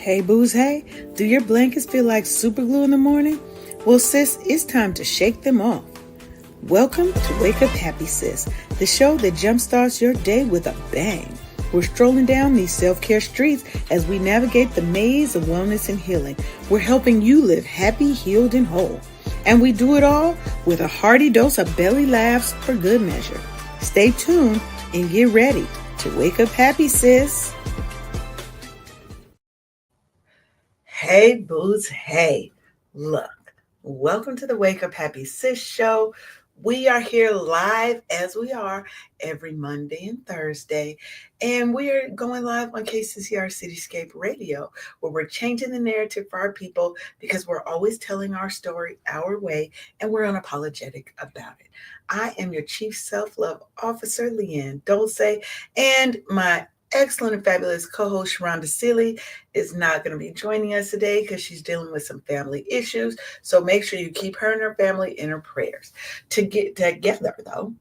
Hey, booze, hey. Do your blankets feel like super glue in the morning? Well, sis, it's time to shake them off. Welcome to Wake Up Happy Sis, the show that jumpstarts your day with a bang. We're strolling down these self-care streets as we navigate the maze of wellness and healing. We're helping you live happy, healed, and whole. And we do it all with a hearty dose of belly laughs for good measure. Stay tuned and get ready to wake up happy, sis. Hey, booze, hey. Look, welcome to the Wake Up Happy Sis show. We are here live as we are every Monday and Thursday, and we are going live on KCCR Cityscape Radio, where we're changing the narrative for our people because we're always telling our story our way, and we're unapologetic about it. I am your Chief Self-Love Officer, Leanne Dulce, and my excellent and fabulous co-host Sharonda Seeley is not going to be joining us today because she's dealing with some family issues. So make sure you keep her and her family in her prayers. To get together, though,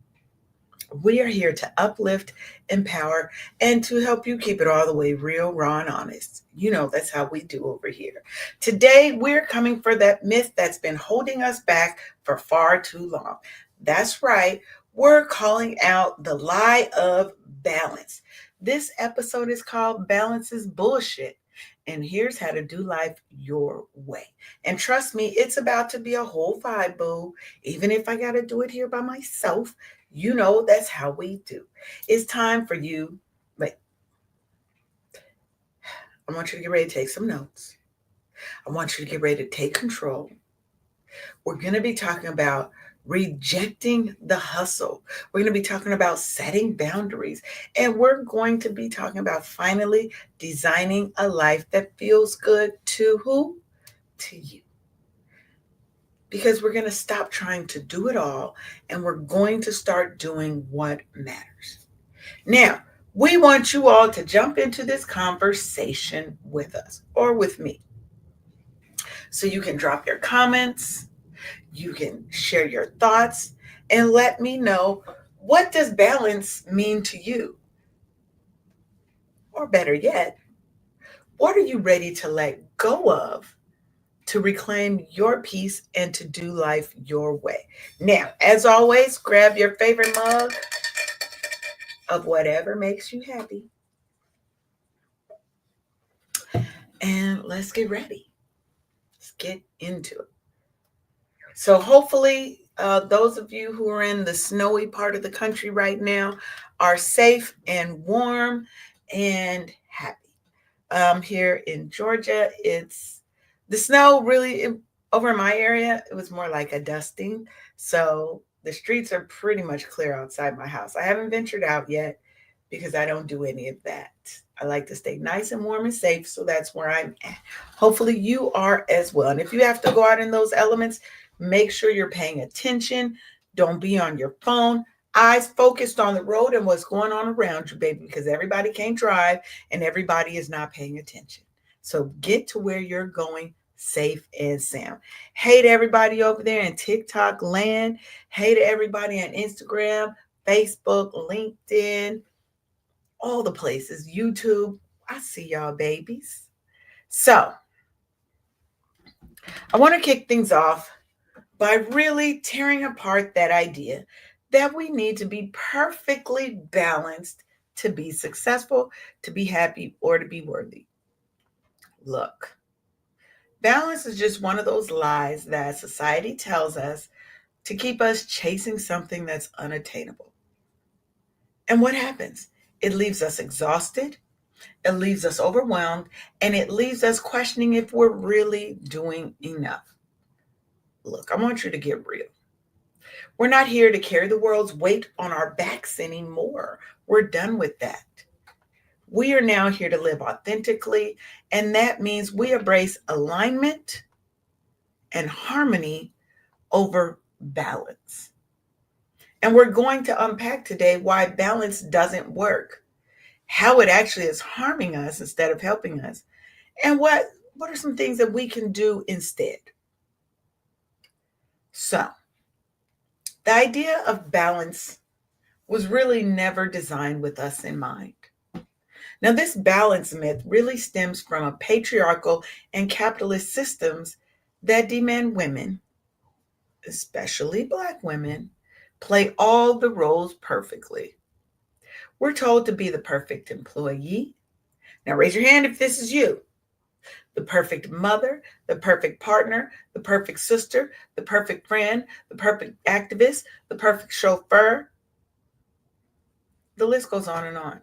we are here to uplift, empower, and to help you keep it all the way real, raw, and honest. You know, that's how we do over here. Today, we're coming for that myth that's been holding us back for far too long. That's right. We're calling out the lie of balance. This episode is called Balance is Bullshit. And here's how to do life your way. And trust me, it's about to be a whole vibe, boo. Even if I got to do it here by myself, you know that's how we do. It's time for you. Wait, I want you to get ready to take some notes. I want you to get ready to take control. We're going to be talking about rejecting the hustle. We're going to be talking about setting boundaries. And we're going to be talking about finally designing a life that feels good to who? To you. Because we're going to stop trying to do it all and we're going to start doing what matters. Now, we want you all to jump into this conversation with us or with me. So you can drop your comments, you can share your thoughts, and let me know, what does balance mean to you? Or better yet, what are you ready to let go of to reclaim your peace and to do life your way? Now, as always, grab your favorite mug of whatever makes you happy. And let's get ready. Let's get into it. So hopefully, those of you who are in the snowy part of the country right now are safe and warm and happy. Here in Georgia, it's the snow really over my area. It was more like a dusting. So the streets are pretty much clear outside my house. I haven't ventured out yet because I don't do any of that. I like to stay nice and warm and safe. So that's where I'm at. Hopefully you are as well. And if you have to go out in those elements, make sure you're paying attention. Don't be on your phone. Eyes focused on the road and what's going on around you, baby, because everybody can't drive and everybody is not paying attention. So get to where you're going safe and sound. Hey to everybody over there in TikTok land. Hey to everybody on Instagram, Facebook, LinkedIn, all the places, YouTube. I see y'all babies. So I want to kick things off by really tearing apart that idea that we need to be perfectly balanced to be successful, to be happy, or to be worthy. Look, balance is just one of those lies that society tells us to keep us chasing something that's unattainable. And what happens? It leaves us exhausted, it leaves us overwhelmed, and it leaves us questioning if we're really doing enough. Look, I want you to get real. We're not here to carry the world's weight on our backs anymore. We're done with that. We are now here to live authentically, and that means we embrace alignment and harmony over balance. And we're going to unpack today why balance doesn't work, how it actually is harming us instead of helping us, and what are some things that we can do instead. So, the idea of balance was really never designed with us in mind. Now, this balance myth really stems from a patriarchal and capitalist systems that demand women, especially Black women, play all the roles perfectly. We're told to be the perfect employee. Now, raise your hand if this is you. The perfect mother, the perfect partner, the perfect sister, the perfect friend, the perfect activist, the perfect chauffeur. The list goes on and on.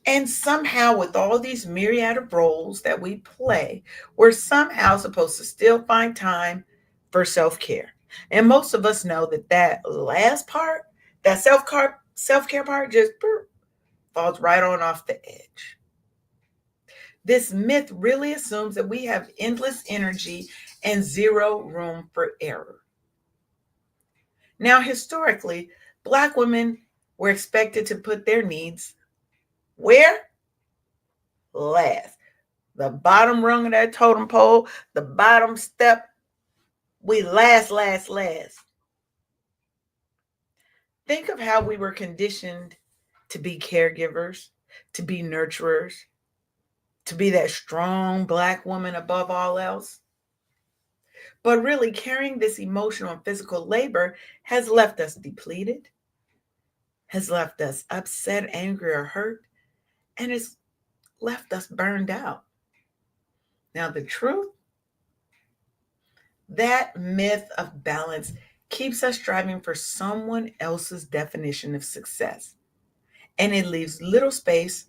And somehow, with all these myriad of roles that we play, we're somehow supposed to still find time for self care. And most of us know that that last part, that self care part, just falls right on off the edge. This myth really assumes that we have endless energy and zero room for error. Now, historically, Black women were expected to put their needs where? Last. The bottom rung of that totem pole, the bottom step, we last, last, last. Think of how we were conditioned to be caregivers, to be nurturers, to be that strong Black woman above all else. But really, carrying this emotional and physical labor has left us depleted, has left us upset, angry, or hurt, and has left us burned out. Now, the truth, that myth of balance keeps us striving for someone else's definition of success, and it leaves little space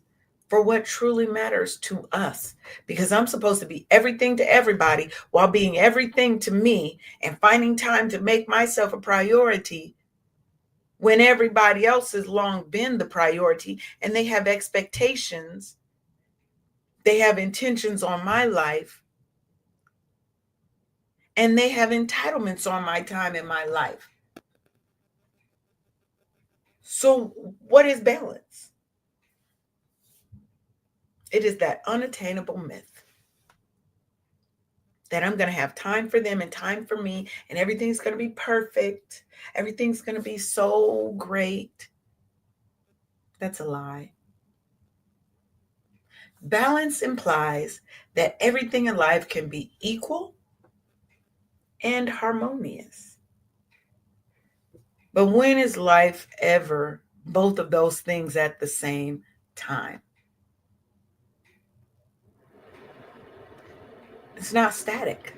for what truly matters to us. Because I'm supposed to be everything to everybody while being everything to me and finding time to make myself a priority when everybody else has long been the priority and they have expectations, they have intentions on my life, and they have entitlements on my time and my life. So, what is balance? It is that unattainable myth that I'm going to have time for them and time for me, and everything's going to be perfect. Everything's going to be so great. That's a lie. Balance implies that everything in life can be equal and harmonious. But when is life ever both of those things at the same time? It's not static.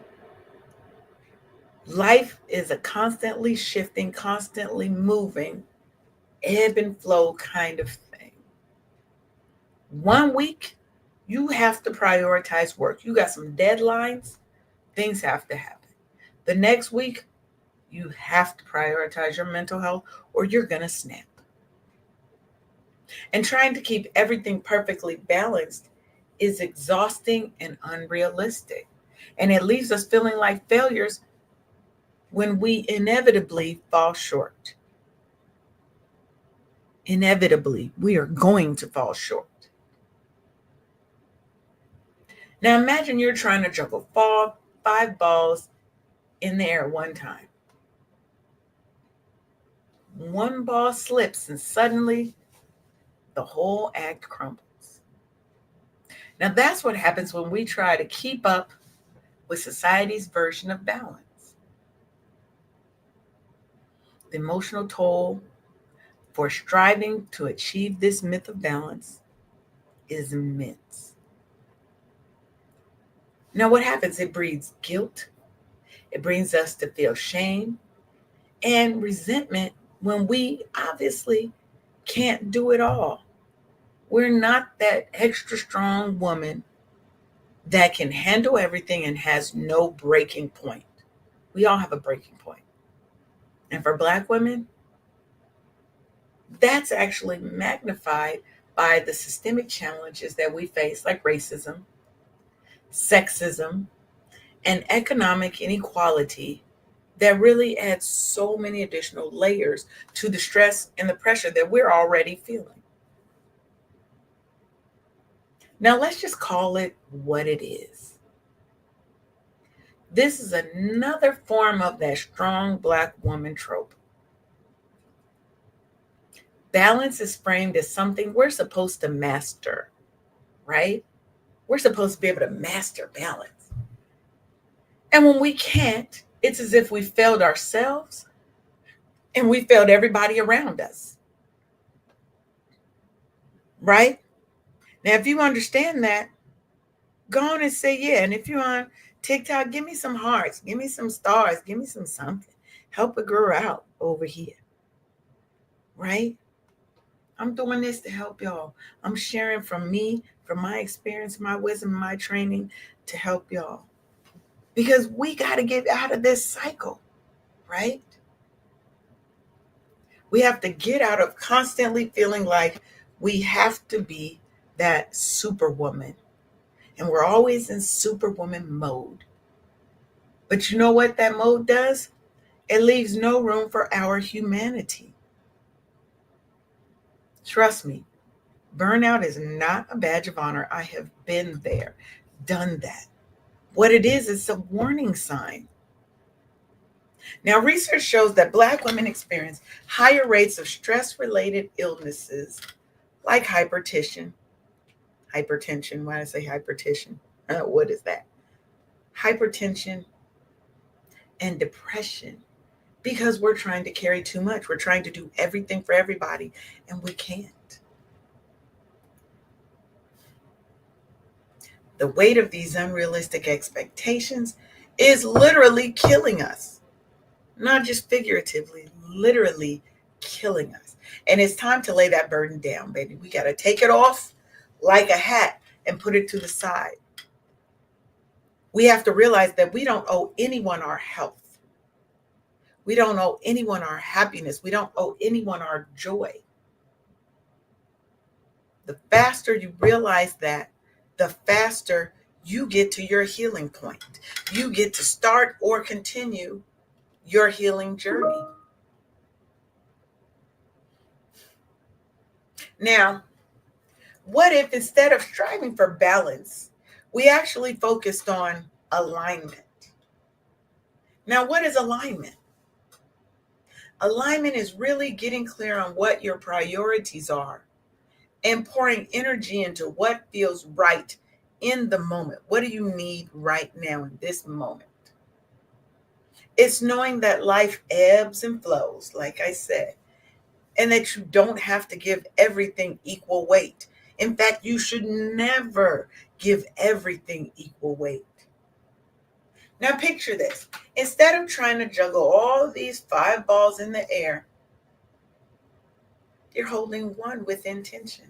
Life is a constantly shifting, constantly moving, ebb and flow kind of thing. One week, you have to prioritize work. You got some deadlines, things have to happen. The next week, you have to prioritize your mental health or you're going to snap. And trying to keep everything perfectly balanced is exhausting and unrealistic. And it leaves us feeling like failures when we inevitably fall short. Inevitably, we are going to fall short. Now imagine you're trying to juggle five balls in the air at one time. One ball slips and suddenly the whole act crumbles. Now that's what happens when we try to keep up with society's version of balance. The emotional toll for striving to achieve this myth of balance is immense. Now, what happens? It breeds guilt, it brings us to feel shame and resentment when we obviously can't do it all. We're not that extra strong woman that can handle everything and has no breaking point. We all have a breaking point. And for Black women, that's actually magnified by the systemic challenges that we face, like racism, sexism, and economic inequality that really adds so many additional layers to the stress and the pressure that we're already feeling. Now, let's just call it what it is. This is another form of that strong Black woman trope. Balance is framed as something we're supposed to master, right? We're supposed to be able to master balance. And when we can't, it's as if we failed ourselves and we failed everybody around us, right? Now, if you understand that, go on and say yeah. And if you're on TikTok, give me some hearts, give me some stars, give me some something. Help a girl out over here, right? I'm doing this to help y'all. I'm sharing from me, from my experience, my wisdom, my training to help y'all. Because we got to get out of this cycle, right? We have to get out of constantly feeling like we have to be that superwoman. And we're always in superwoman mode. But you know what that mode does? It leaves no room for our humanity. Trust me, burnout is not a badge of honor. I have been there, done that. What it is, it's a warning sign. Now, research shows that Black women experience higher rates of stress related illnesses like hypertension. Why did I say hypertension? What is that? Hypertension and depression because we're trying to carry too much. We're trying to do everything for everybody, and we can't. The weight of these unrealistic expectations is literally killing us, not just figuratively, literally killing us. And it's time to lay that burden down, baby. We got to take it off like a hat and put it to the side. We have to realize that we don't owe anyone our health. We don't owe anyone our happiness. We don't owe anyone our joy. The faster you realize that, the faster you get to your healing point. You get to start or continue your healing journey. Now, what if instead of striving for balance, we actually focused on alignment? Now, what is alignment? Alignment is really getting clear on what your priorities are and pouring energy into what feels right in the moment. What do you need right now in this moment? It's knowing that life ebbs and flows, like I said, and that you don't have to give everything equal weight. In fact, you should never give everything equal weight. Now, picture this. Instead of trying to juggle all these 5 balls in the air, you're holding one with intention.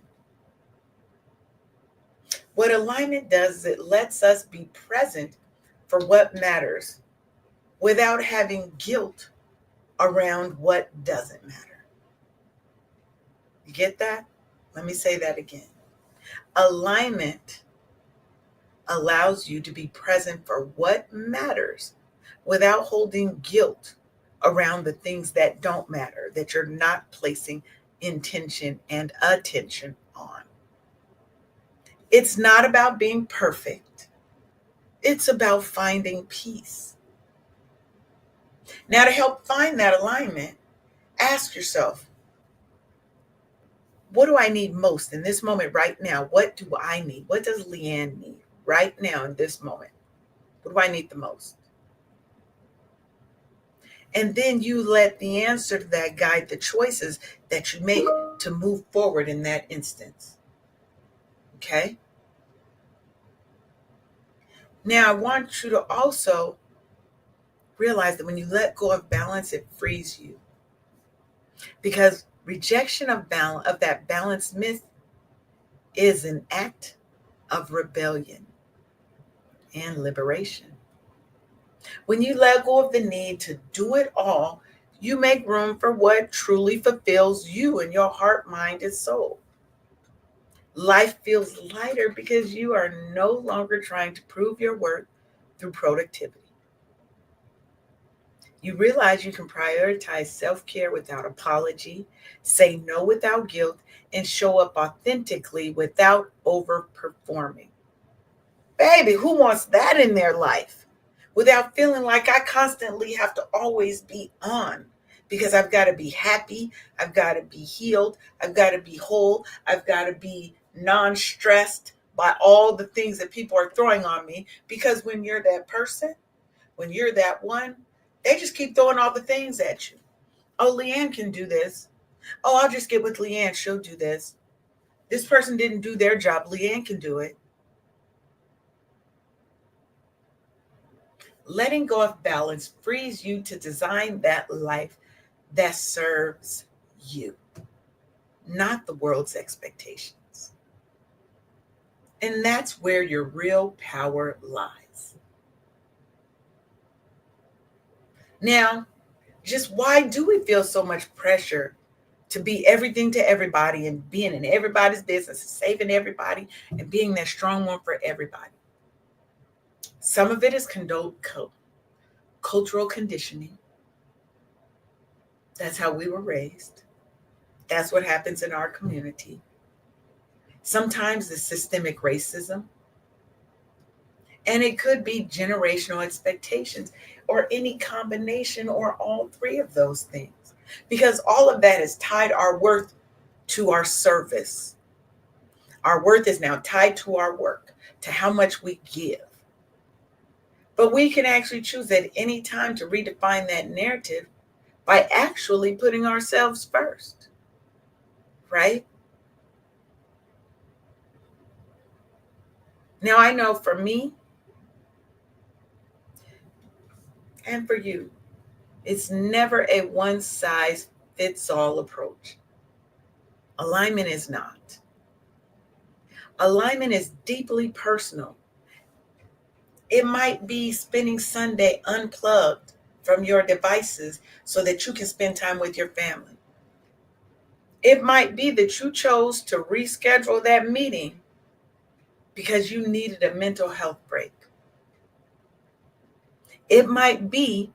What alignment does is it lets us be present for what matters without having guilt around what doesn't matter. You get that? Let me say that again. Alignment allows you to be present for what matters without holding guilt around the things that don't matter, that you're not placing intention and attention on. It's not about being perfect. It's about finding peace. Now, to help find that alignment, ask yourself, what do I need most in this moment right now? What do I need? What does Leanne need right now in this moment? What do I need the most? And then you let the answer to that guide the choices that you make to move forward in that instance. Okay? Now, I want you to also realize that when you let go of balance, it frees you. Because rejection of balance, of that balance myth, is an act of rebellion and liberation. When you let go of the need to do it all, you make room for what truly fulfills you and your heart, mind, and soul. Life feels lighter because you are no longer trying to prove your worth through productivity. You realize you can prioritize self-care without apology, say no without guilt, and show up authentically without overperforming. Baby, who wants that in their life? Without feeling like I constantly have to always be on because I've got to be happy, I've got to be healed, I've got to be whole, I've got to be non-stressed, by all the things that people are throwing on me. Because when you're that person, when you're that one, they just keep throwing all the things at you. Oh, Leanne can do this. Oh, I'll just get with Leanne. She'll do this. This person didn't do their job. Leanne can do it. Letting go of balance frees you to design that life that serves you, not the world's expectations. And that's where your real power lies. Now, just why do we feel so much pressure to be everything to everybody and being in everybody's business, saving everybody, and being that strong one for everybody? Some of it is cultural conditioning. That's how we were raised. That's what happens in our community. Sometimes the systemic racism, and it could be generational expectations or any combination or all three of those things. Because all of that has tied our worth to our service. Our worth is now tied to our work, to how much we give. But we can actually choose at any time to redefine that narrative by actually putting ourselves first, right? Now, I know for me and for you, it's never a one size fits all approach. Alignment is not. Alignment is deeply personal. It might be spending Sunday unplugged from your devices so that you can spend time with your family. It might be that you chose to reschedule that meeting because you needed a mental health break. It might be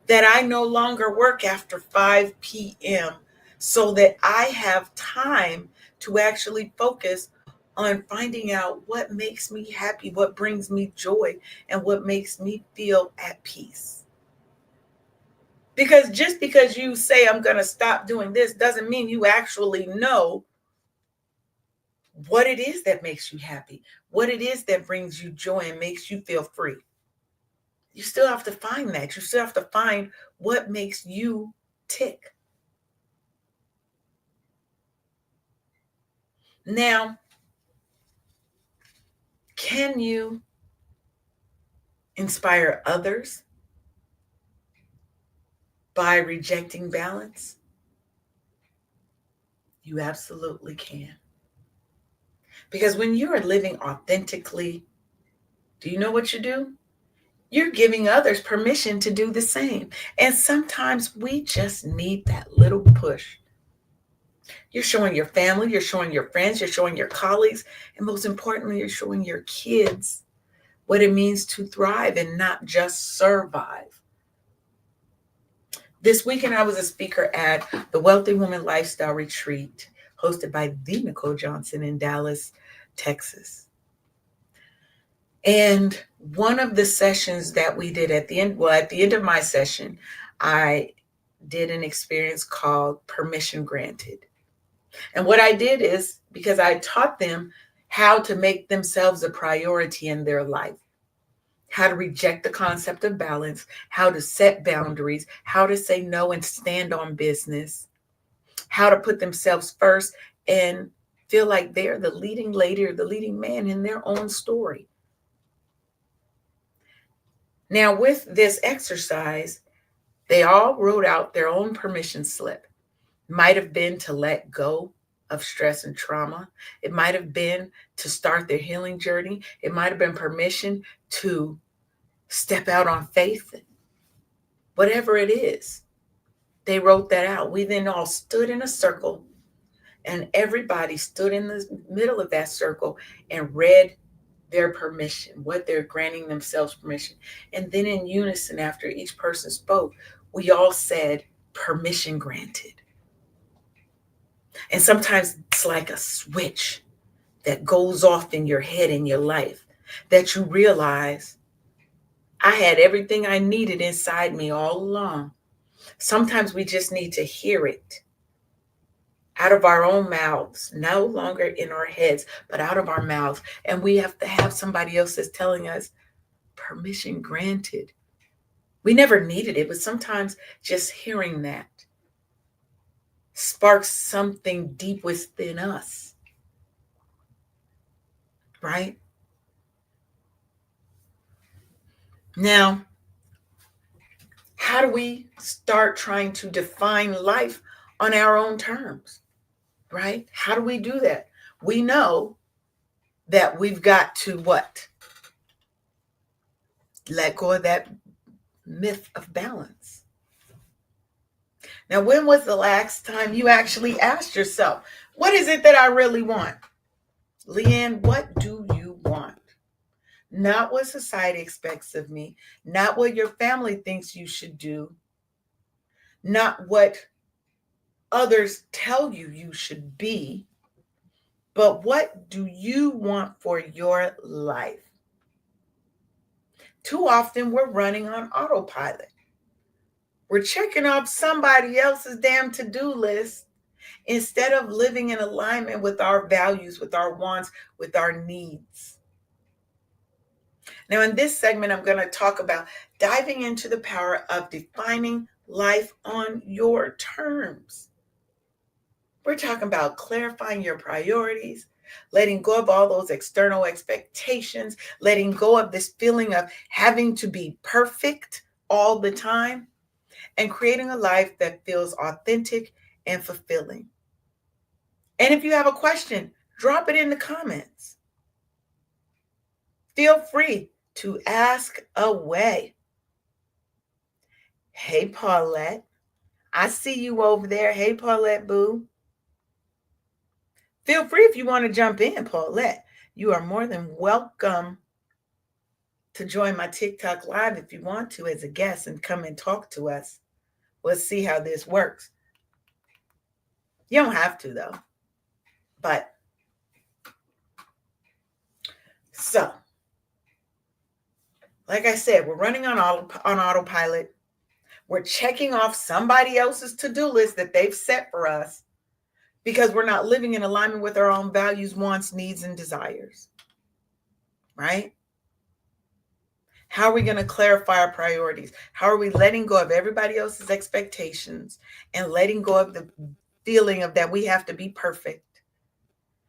that I no longer work after 5 p.m. so that I have time to actually focus on finding out what makes me happy, what brings me joy, and what makes me feel at peace. Because just because you say I'm going to stop doing this doesn't mean you actually know what it is that makes you happy, what it is that brings you joy and makes you feel free. You still have to find that. You still have to find what makes you tick. Now, can you inspire others by rejecting balance? You absolutely can. Because when you are living authentically, do you know what you do? You're giving others permission to do the same. And sometimes we just need that little push. You're showing your family, you're showing your friends, you're showing your colleagues, and most importantly, you're showing your kids what it means to thrive and not just survive. This weekend, I was a speaker at the Wealthy Woman Lifestyle Retreat hosted by the Nicole Johnson in Dallas, Texas. And one of the sessions that we did at the end of my session, I did an experience called Permission Granted. And what I did is, because I taught them how to make themselves a priority in their life, how to reject the concept of balance, how to set boundaries, how to say no and stand on business, how to put themselves first and feel like they're the leading lady or the leading man in their own story. Now, with this exercise, they all wrote out their own permission slip. Might have been to let go of stress and trauma. It might have been to start their healing journey. It might have been permission to step out on faith. Whatever it is, they wrote that out. We then all stood in a circle, and everybody stood in the middle of that circle and read their permission, what they're granting themselves permission. And then in unison, after each person spoke, we all said, permission granted. And sometimes it's like a switch that goes off in your head in your life that you realize I had everything I needed inside me all along. Sometimes we just need to hear it. out of our own mouths, no longer in our heads, but out of our mouths. And we have to have somebody else that's telling us permission granted. We never needed it, but sometimes just hearing that sparks something deep within us, right? Now, how do we start trying to define life on our own terms, right? How do we do that? We know that we've got to what? Let go of that myth of balance. Now, when was the last time you actually asked yourself, what is it that I really want? Leanne, what do you want? Not what society expects of me, not what your family thinks you should do, not what others tell you you should be, but what do you want for your life? Too often we're running on autopilot. We're checking off somebody else's damn to-do list instead of living in alignment with our values, with our wants, with our needs. Now, in this segment, I'm going to talk about diving into the power of defining life on your terms. We're talking about clarifying your priorities, letting go of all those external expectations, letting go of this feeling of having to be perfect all the time, and creating a life that feels authentic and fulfilling. And if you have a question, drop it in the comments. Feel free to ask away. Hey, Paulette. I see you over there. Hey, Paulette Boo. Feel free if you want to jump in, Paulette. You are more than welcome to join my TikTok live if you want to as a guest and come and talk to us. We'll see how this works. You don't have to, though. But so, like I said, we're running on autopilot. We're checking off somebody else's to-do list that they've set for us because we're not living in alignment with our own values, wants, needs, and desires. Right? How are we going to clarify our priorities? How are we letting go of everybody else's expectations and letting go of the feeling of that we have to be perfect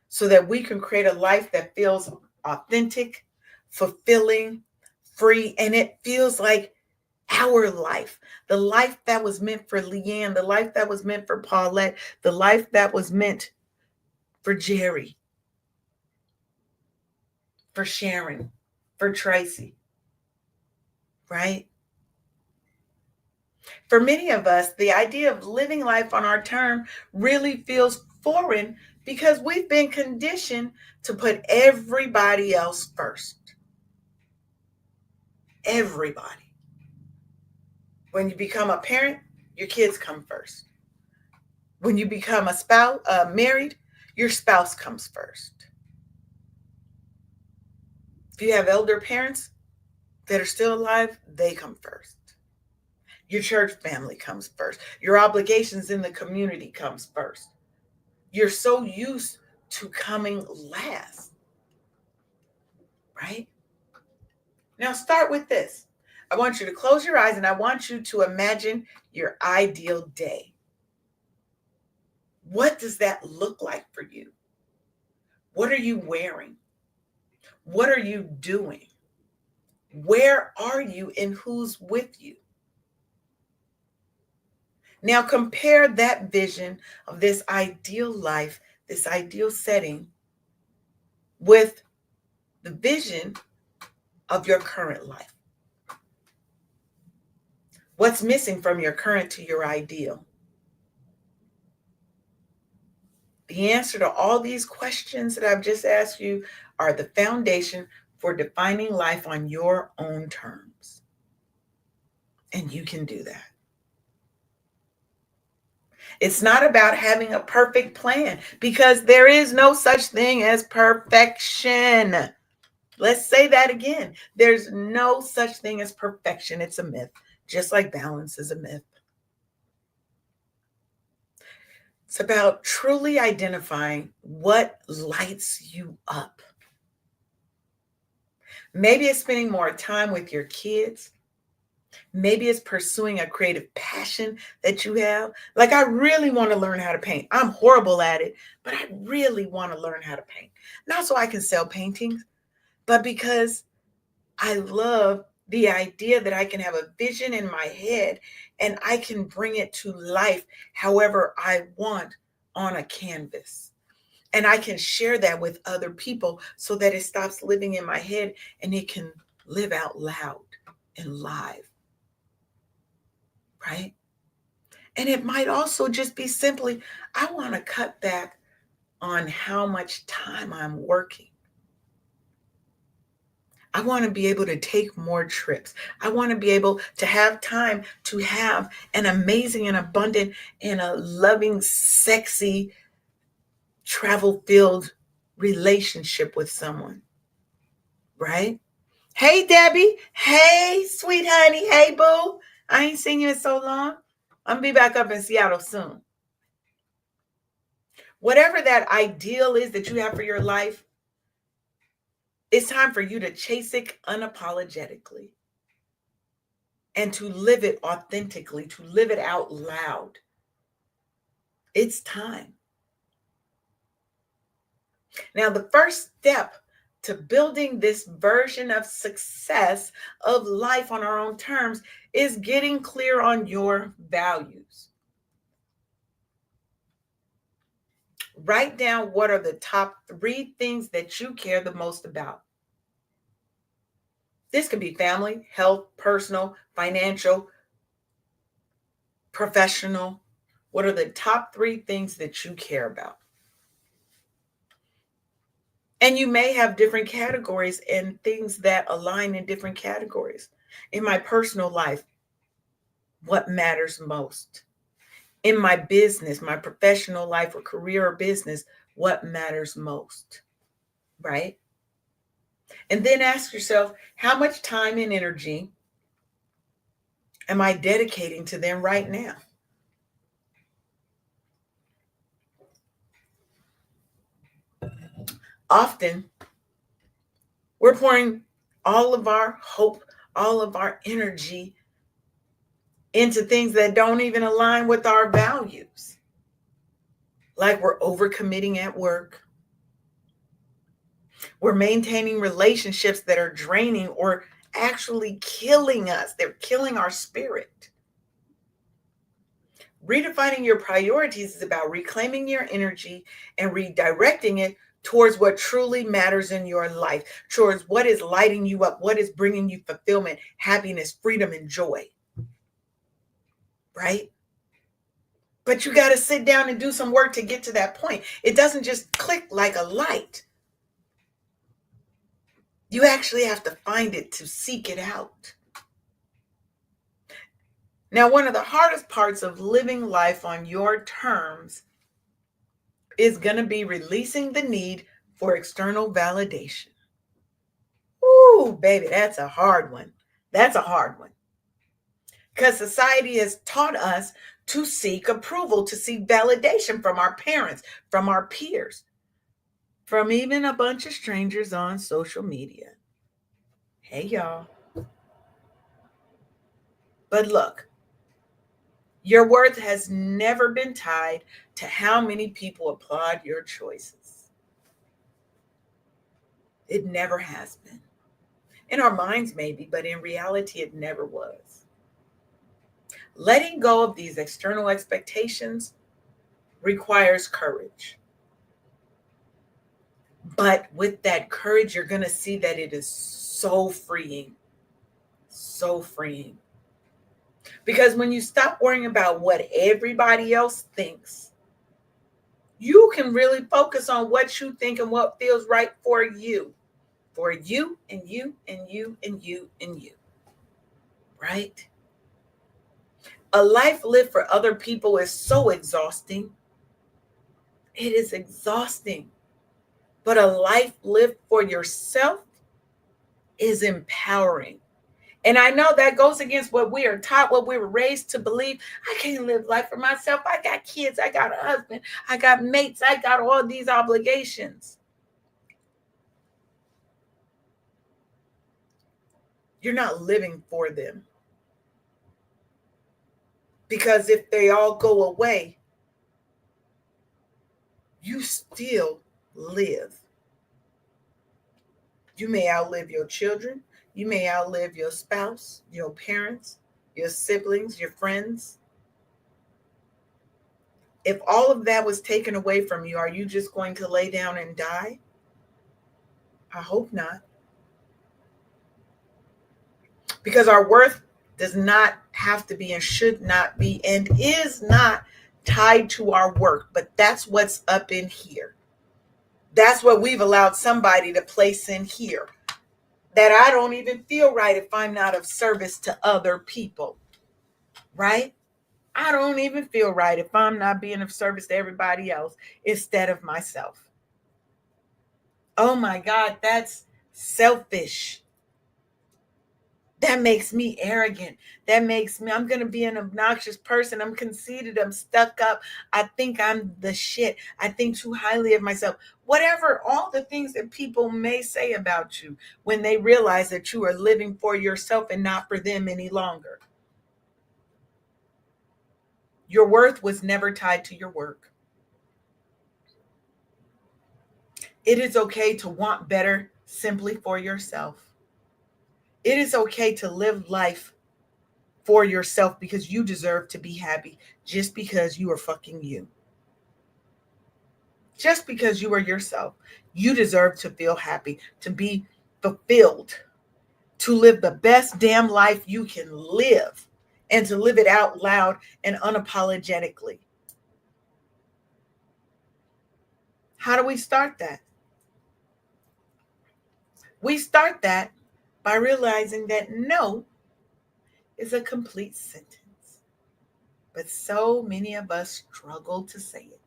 so that we can create a life that feels authentic, fulfilling, free, and it feels like our life, the life that was meant for Leanne, the life that was meant for Paulette, the life that was meant for Jerry, for Sharon, for Tracy, right? For many of us, the idea of living life on our term really feels foreign because we've been conditioned to put everybody else first. Everybody. When you become a parent, your kids come first. When you become a spouse, married, your spouse comes first. If you have elder parents that are still alive, they come first. Your church family comes first. Your obligations in the community comes first. You're so used to coming last, right? Now start with this. I want you to close your eyes and I want you to imagine your ideal day. What does that look like for you? What are you wearing? What are you doing? Where are you and who's with you? Now compare that vision of this ideal life, this ideal setting, with the vision of your current life. What's missing from your current to your ideal? The answer to all these questions that I've just asked you are the foundation for defining life on your own terms. And you can do that. It's not about having a perfect plan because there is no such thing as perfection. Let's say that again. There's no such thing as perfection. It's a myth, just like balance is a myth. It's about truly identifying what lights you up. Maybe it's spending more time with your kids. Maybe it's pursuing a creative passion that you have. Like, I really want to learn how to paint. I'm horrible at it, but I really want to learn how to paint. Not so I can sell paintings, but because I love the idea that I can have a vision in my head and I can bring it to life however I want on a canvas. And I can share that with other people so that it stops living in my head and it can live out loud and live, right? And it might also just be simply, I want to cut back on how much time I'm working. I want to be able to take more trips. I want to be able to have time to have an amazing and abundant and a loving, sexy, travel filled relationship with someone, right? Hey, Debbie. Hey, sweet honey. Hey, boo. I ain't seen you in so long. I'm going to be back up in Seattle soon. Whatever that ideal is that you have for your life, it's time for you to chase it unapologetically and to live it authentically, to live it out loud. It's time. Now, the first step to building this version of success of life on our own terms is getting clear on your values. Write down what are the top 3 things that you care the most about. This could be family, health, personal, financial, professional. What are the top 3 things that you care about? And you may have different categories and things that align in different categories. In my personal life, what matters most? In my business, my professional life or career or business, what matters most? Right? And then ask yourself, how much time and energy am I dedicating to them right now? Often, we're pouring all of our hope, all of our energy into things that don't even align with our values. Like we're overcommitting at work. We're maintaining relationships that are draining or actually killing us. They're killing our spirit. Redefining your priorities is about reclaiming your energy and redirecting it towards what truly matters in your life, towards what is lighting you up, what is bringing you fulfillment, happiness, freedom, and joy. Right? But you got to sit down and do some work to get to that point. It doesn't just click like a light. You actually have to find it to seek it out. Now, one of the hardest parts of living life on your terms is going to be releasing the need for external validation. Ooh, baby, that's a hard one. That's a hard one. Because society has taught us to seek approval, to seek validation from our parents, from our peers, from even a bunch of strangers on social media. Hey, y'all. But look, your worth has never been tied to how many people applaud your choices. It never has been. In our minds, maybe, but in reality, it never was. Letting go of these external expectations requires courage. But with that courage, you're going to see that it is so freeing. So freeing. Because when you stop worrying about what everybody else thinks, you can really focus on what you think and what feels right for you. For you and you and you and you and you. Right? A life lived for other people is so exhausting. It is exhausting. But a life lived for yourself is empowering. And I know that goes against what we are taught, what we were raised to believe. I can't live life for myself. I got kids, I got a husband, I got mates, I got all these obligations. You're not living for them. Because if they all go away, you still live. You may outlive your children. You may outlive your spouse, your parents, your siblings, your friends. If all of that was taken away from you, are you just going to lay down and die? I hope not. Because our worth does not have to be and should not be and is not tied to our work. But that's what's up in here. That's what we've allowed somebody to place in here. That I don't even feel right if I'm not of service to other people. Right? I don't even feel right if I'm not being of service to everybody else instead of myself. Oh my God, that's selfish. That makes me arrogant. That makes me, I'm going to be an obnoxious person. I'm conceited. I'm stuck up. I think I'm the shit. I think too highly of myself. Whatever, all the things that people may say about you when they realize that you are living for yourself and not for them any longer. Your worth was never tied to your work. It is okay to want better simply for yourself. It is okay to live life for yourself because you deserve to be happy just because you are fucking you. Just because you are yourself, you deserve to feel happy, to be fulfilled, to live the best damn life you can live, and to live it out loud and unapologetically. How do we start that? We start that by realizing that no is a complete sentence. But so many of us struggle to say it.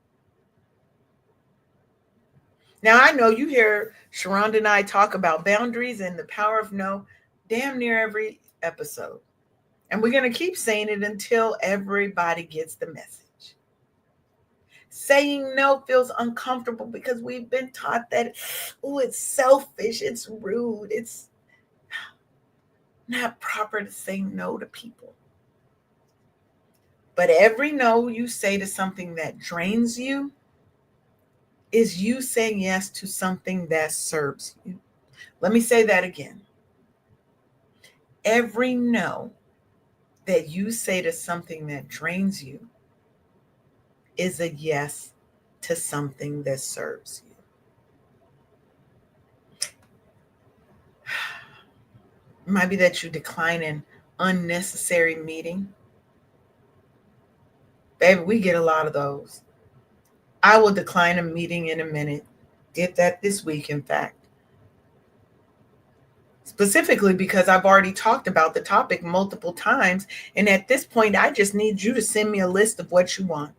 Now, I know you hear Sharonda and I talk about boundaries and the power of no damn near every episode. And we're going to keep saying it until everybody gets the message. Saying no feels uncomfortable because we've been taught that, oh, it's selfish, it's rude, it's not proper to say no to people. But every no you say to something that drains you is you saying yes to something that serves you. Let me say that again. Every no that you say to something that drains you is a yes to something that serves you. It might be that you decline an unnecessary meeting. Baby, we get a lot of those. I will decline a meeting in a minute. Did that this week, in fact. Specifically because I've already talked about the topic multiple times. And at this point, I just need you to send me a list of what you want.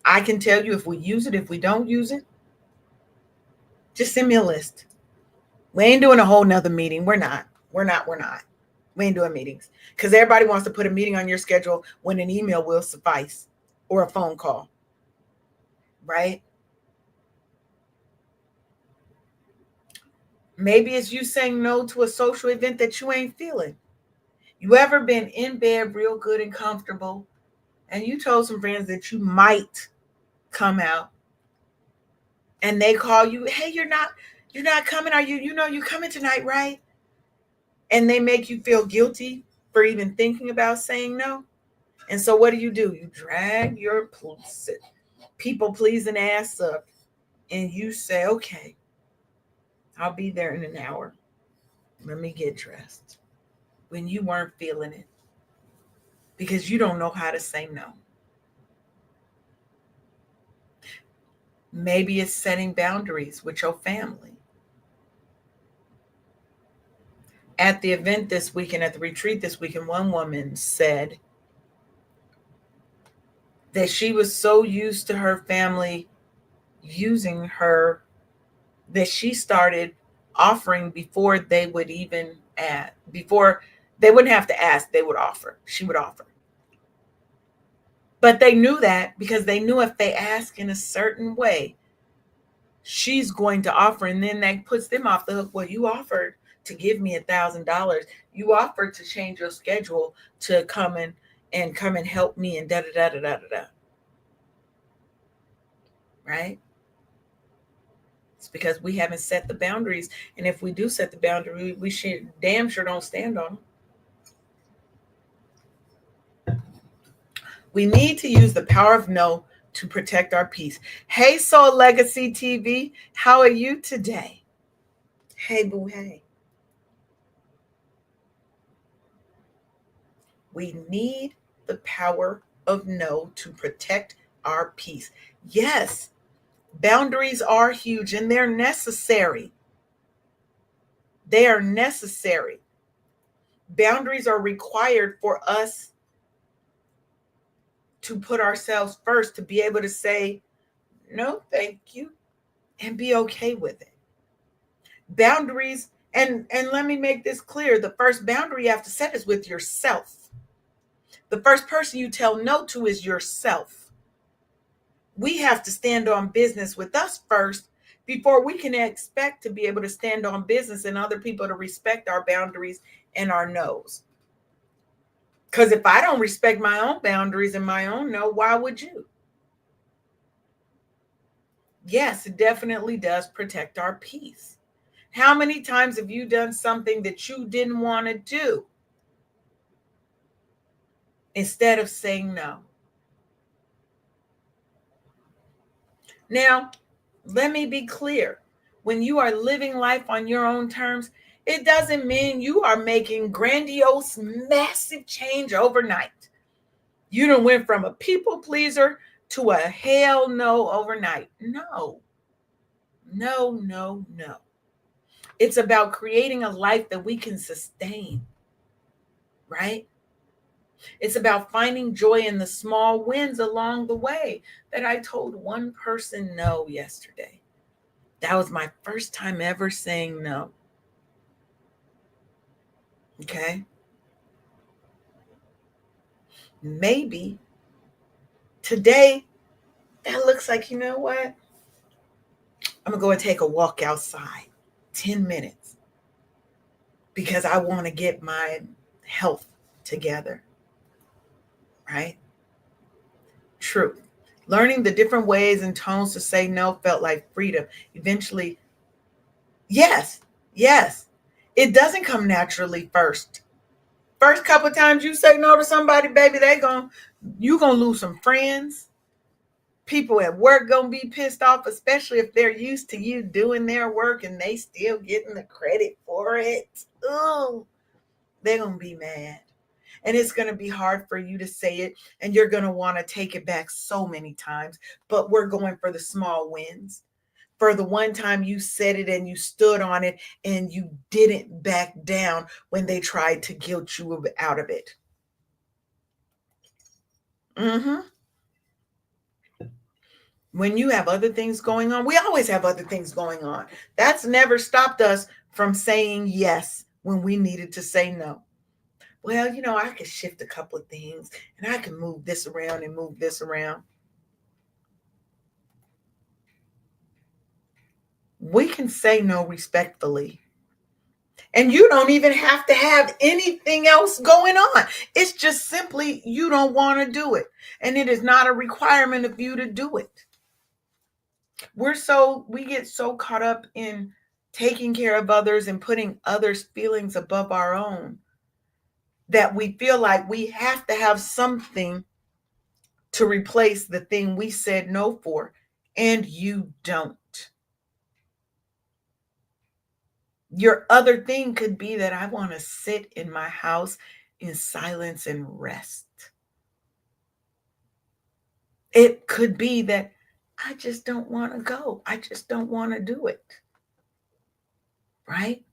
I can tell you if we use it, if we don't use it. Just send me a list. We ain't doing a whole nother meeting. We're not. We ain't doing meetings. Because everybody wants to put a meeting on your schedule when an email will suffice or a phone call. Right? Maybe it's you saying no to a social event that you ain't feeling. You ever been in bed real good and comfortable and you told some friends that you might come out and they call you, hey, you're not coming, are you coming tonight, right? And they make you feel guilty for even thinking about saying no. And so what do? You drag your people pleasing ass up and you say, okay, I'll be there in an hour. Let me get dressed. When you weren't feeling it because you don't know how to say no. Maybe it's setting boundaries with your family. At the event this weekend, at the retreat this weekend, one woman said that she was so used to her family using her that she started offering before they would even ask, before they wouldn't have to ask, they would offer. She would offer. But they knew that because they knew if they ask in a certain way, she's going to offer. And then that puts them off the hook. Well, you offered to give me $1,000. You offered to change your schedule to come and help me and da da da da da da. Right? It's because we haven't set the boundaries. And if we do set the boundary, we should damn sure don't stand on them. We need to use the power of no to protect our peace. Hey, Soul Legacy TV, how are you today? Hey, boo, hey. We need the power of no to protect our peace. Yes, boundaries are huge and they're necessary. They are necessary. Boundaries are required for us to put ourselves first, to be able to say, no, thank you, and be okay with it. Boundaries, and let me make this clear, the first boundary you have to set is with yourself. The first person you tell no to is yourself. We have to stand on business with us first before we can expect to be able to stand on business and other people to respect our boundaries and our no's. Because if I don't respect my own boundaries and my own no, why would you? Yes, it definitely does protect our peace. How many times have you done something that you didn't want to do instead of saying no? Now, let me be clear. When you are living life on your own terms, it doesn't mean you are making grandiose, massive change overnight. You done went from a people pleaser to a hell no overnight. No, no, no, no. It's about creating a life that we can sustain, right? It's about finding joy in the small wins along the way. That I told one person no yesterday. That was my first time ever saying no. Okay. Maybe today that looks like, you know what? I'm going to go and take a walk outside 10 minutes because I want to get my health together. Right? Truth. Learning the different ways and tones to say no felt like freedom. Eventually, yes, yes. It doesn't come naturally first. First couple of times you say no to somebody, baby, you gonna lose some friends. People at work gonna be pissed off, especially if they're used to you doing their work and they still getting the credit for it. Oh, they're gonna be mad. And it's going to be hard for you to say it, and you're going to want to take it back so many times. But we're going for the small wins. For the one time you said it and you stood on it and you didn't back down when they tried to guilt you out of it. Mm-hmm. When you have other things going on, we always have other things going on. That's never stopped us from saying yes when we needed to say no. Well, I could shift a couple of things and I can move this around and move this around. We can say no respectfully. And you don't even have to have anything else going on. It's just simply you don't want to do it. And it is not a requirement of you to do it. We get so caught up in taking care of others and putting others' feelings above our own that we feel like we have to have something to replace the thing we said no for. And you don't. Your other thing could be that I want to sit in my house in silence and rest. It could be that I just don't want to go. I just don't want to do it. Right?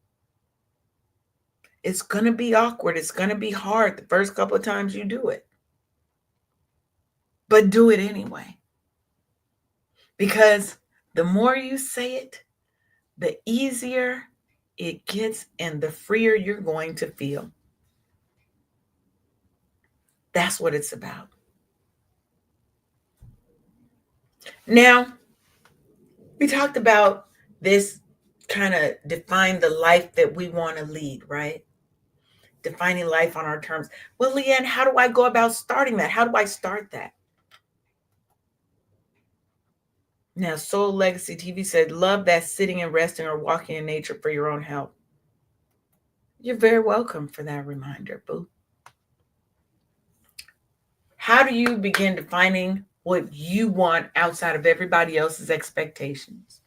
It's going to be awkward. It's going to be hard the first couple of times you do it. But do it anyway. Because the more you say it, the easier it gets and the freer you're going to feel. That's what it's about. Now, we talked about this kind of define the life that we want to lead, right? Defining life on our terms. Well, Leanne, how do I go about starting that? How do I start that? Now, Soul Legacy TV said, love that sitting and resting or walking in nature for your own health. You're very welcome for that reminder, boo. How do you begin defining what you want outside of everybody else's expectations?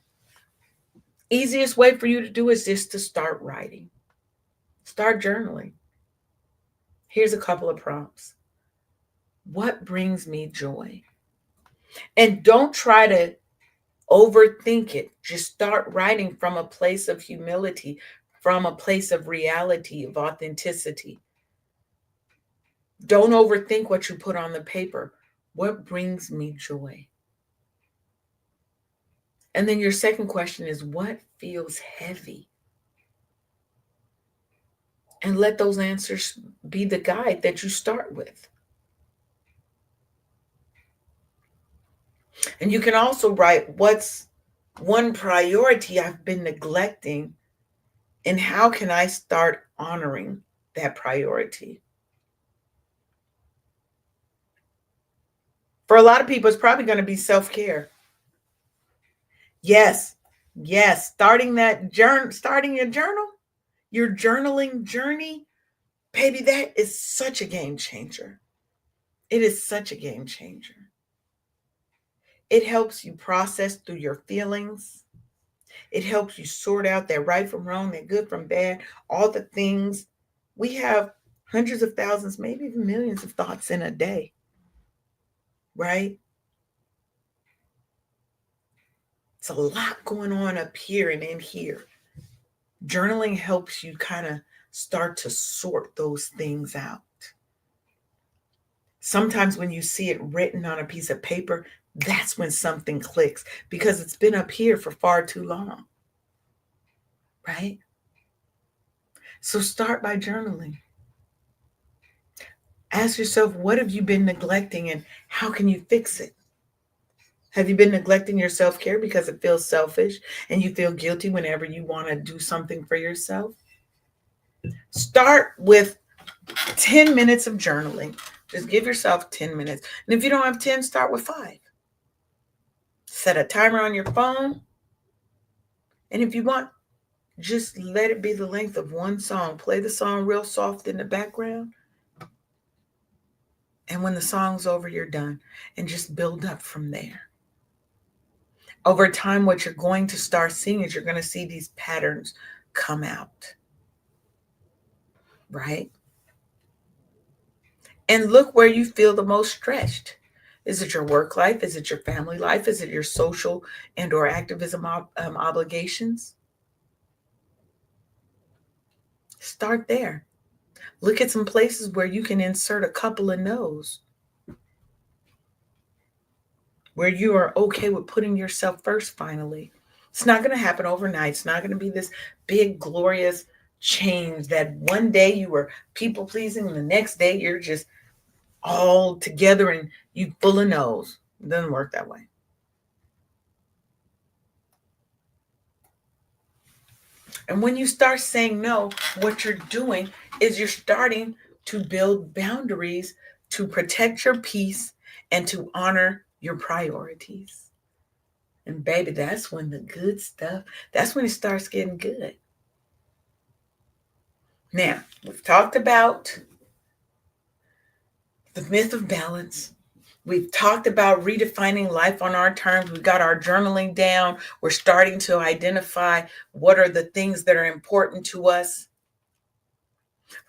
Easiest way for you to do is just to start writing. Start journaling. Here's a couple of prompts. What brings me joy? And don't try to overthink it. Just start writing from a place of humility, from a place of reality, of authenticity. Don't overthink what you put on the paper. What brings me joy? And then your second question is, what feels heavy? And let those answers be the guide that you start with. And you can also write, what's one priority I've been neglecting, and how can I start honoring that priority? For a lot of people, it's probably going to be self-care. Yes, yes. Starting your journaling journey, baby, that is such a game changer. It is such a game changer. It helps you process through your feelings. It helps you sort out that right from wrong, that good from bad, all the things. We have hundreds of thousands, maybe even millions of thoughts in a day, right? It's a lot going on up here and in here. Journaling helps you kind of start to sort those things out. Sometimes when you see it written on a piece of paper, that's when something clicks because it's been up here for far too long, right? So start by journaling. Ask yourself, what have you been neglecting and how can you fix it? Have you been neglecting your self-care because it feels selfish and you feel guilty whenever you want to do something for yourself? Start with 10 minutes of journaling. Just give yourself 10 minutes. And if you don't have 10, start with 5. Set a timer on your phone. And if you want, just let it be the length of one song. Play the song real soft in the background. And when the song's over, you're done. And just build up from there. Over time, what you're going to start seeing is you're going to see these patterns come out. Right? And look where you feel the most stretched. Is it your work life? Is it your family life? Is it your social and or activism obligations? Start there. Look at some places where you can insert a couple of no's, where you are okay with putting yourself first finally. It's not going to happen overnight. It's not going to be this big, glorious change that one day you were people pleasing and the next day you're just all together and you full of no's. It doesn't work that way. And when you start saying no, what you're doing is you're starting to build boundaries to protect your peace and to honor your priorities. And baby, that's when the good stuff, that's when it starts getting good. Now, we've talked about the myth of balance. We've talked about redefining life on our terms. We've got our journaling down. We're starting to identify what are the things that are important to us.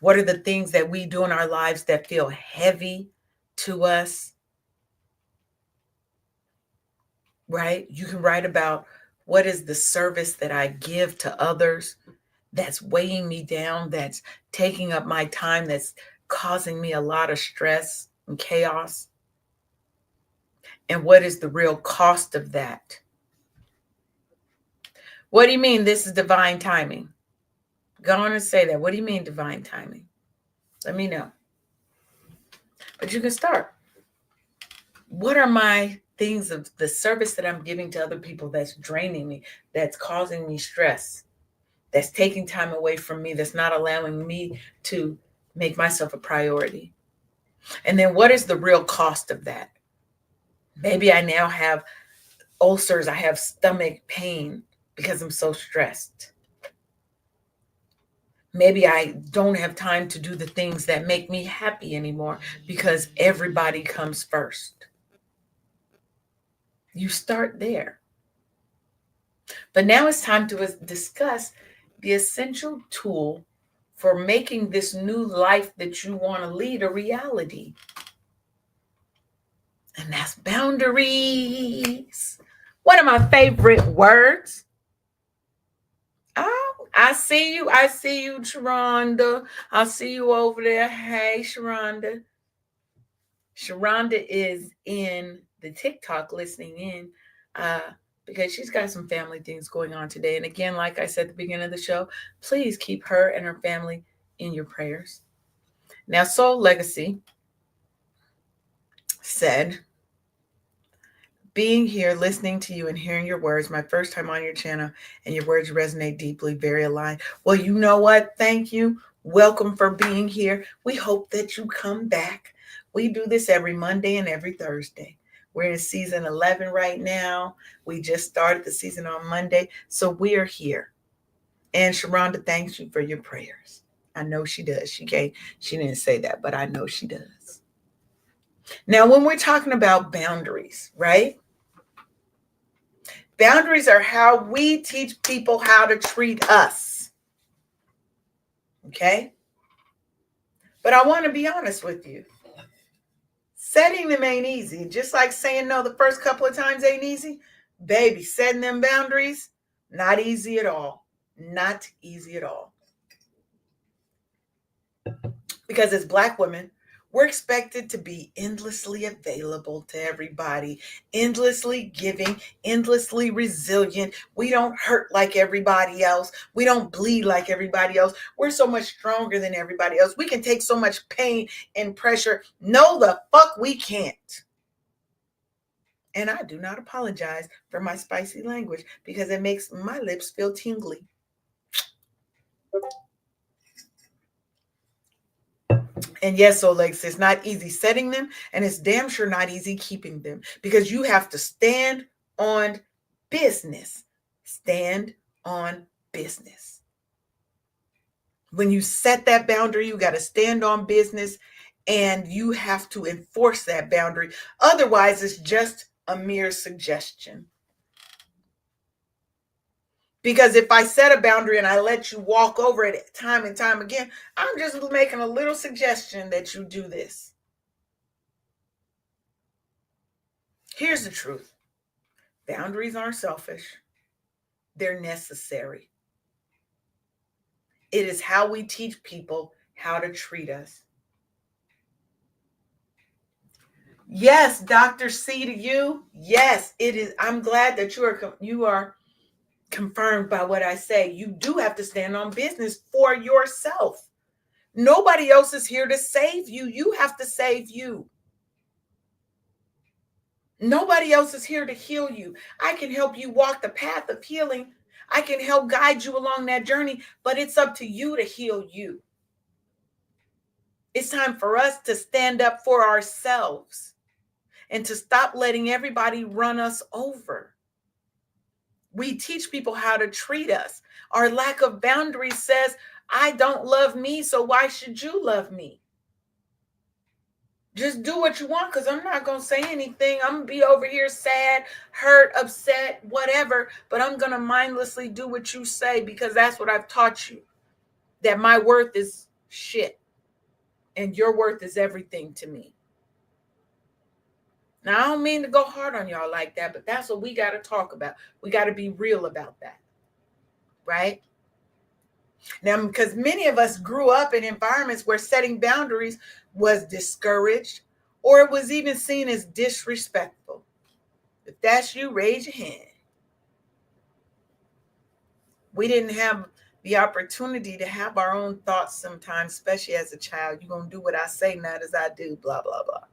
What are the things that we do in our lives that feel heavy to us? Right? You can write about what is the service that I give to others that's weighing me down, that's taking up my time, that's causing me a lot of stress and chaos. And what is the real cost of that? What do you mean this is divine timing? Go on and say that. What do you mean divine timing? Let me know. But you can start. What are my things of the service that I'm giving to other people that's draining me, that's causing me stress, that's taking time away from me, that's not allowing me to make myself a priority? And then what is the real cost of that? Maybe I now have ulcers, I have stomach pain because I'm so stressed. Maybe I don't have time to do the things that make me happy anymore because everybody comes first. You start there. But now it's time to discuss the essential tool for making this new life that you want to lead a reality. And that's boundaries. One of my favorite words. Oh, I see you. I see you, Sharonda. I see you over there. Hey, Sharonda. Sharonda is in the TikTok listening in because she's got some family things going on today. And again, like I said at the beginning of the show, please keep her and her family in your prayers. Now, Soul Legacy said, being here, listening to you and hearing your words, my first time on your channel, and your words resonate deeply, very aligned. Well, you know what? Thank you. Welcome for being here. We hope that you come back. We do this every Monday and every Thursday. We're in season 11 right now. We just started the season on Monday, so we are here. And Sharonda, thanks you for your prayers. I know she does. She didn't say that, but I know she does. Now, when we're talking about boundaries, right? Boundaries are how we teach people how to treat us. Okay? But I want to be honest with you. Setting them ain't easy. Just like saying no the first couple of times ain't easy. Baby, setting them boundaries, not easy at all. Not easy at all. Because as Black women, we're expected to be endlessly available to everybody, endlessly giving, endlessly resilient. We don't hurt like everybody else. We don't bleed like everybody else. We're so much stronger than everybody else. We can take so much pain and pressure. No, the fuck we can't. And I do not apologize for my spicy language because it makes my lips feel tingly. And yes, Olex, it's not easy setting them, and it's damn sure not easy keeping them because you have to stand on business. Stand on business. When you set that boundary, you got to stand on business and you have to enforce that boundary. Otherwise, it's just a mere suggestion. Because if I set a boundary and I let you walk over it time and time again, I'm just making a little suggestion that you do this. Here's the truth. Boundaries aren't selfish. They're necessary. It is how we teach people how to treat us. Yes, Dr. C to you. Yes, it is. I'm glad that you are confirmed by what I say. You do have to stand on business for yourself. Nobody else is here to save you. You have to save you. Nobody else is here to heal you. I can help you walk the path of healing. I can help guide you along that journey, but it's up to you to heal you. It's time for us to stand up for ourselves and to stop letting everybody run us over. We teach people how to treat us. Our lack of boundaries says, I don't love me, so why should you love me? Just do what you want because I'm not going to say anything. I'm going to be over here sad, hurt, upset, whatever, but I'm going to mindlessly do what you say because that's what I've taught you, that my worth is shit and your worth is everything to me. Now, I don't mean to go hard on y'all like that, but that's what we got to talk about. We got to be real about that, right? Now, because many of us grew up in environments where setting boundaries was discouraged or it was even seen as disrespectful. If that's you, raise your hand. We didn't have the opportunity to have our own thoughts sometimes, especially as a child. You're going to do what I say, not as I do, blah, blah, blah.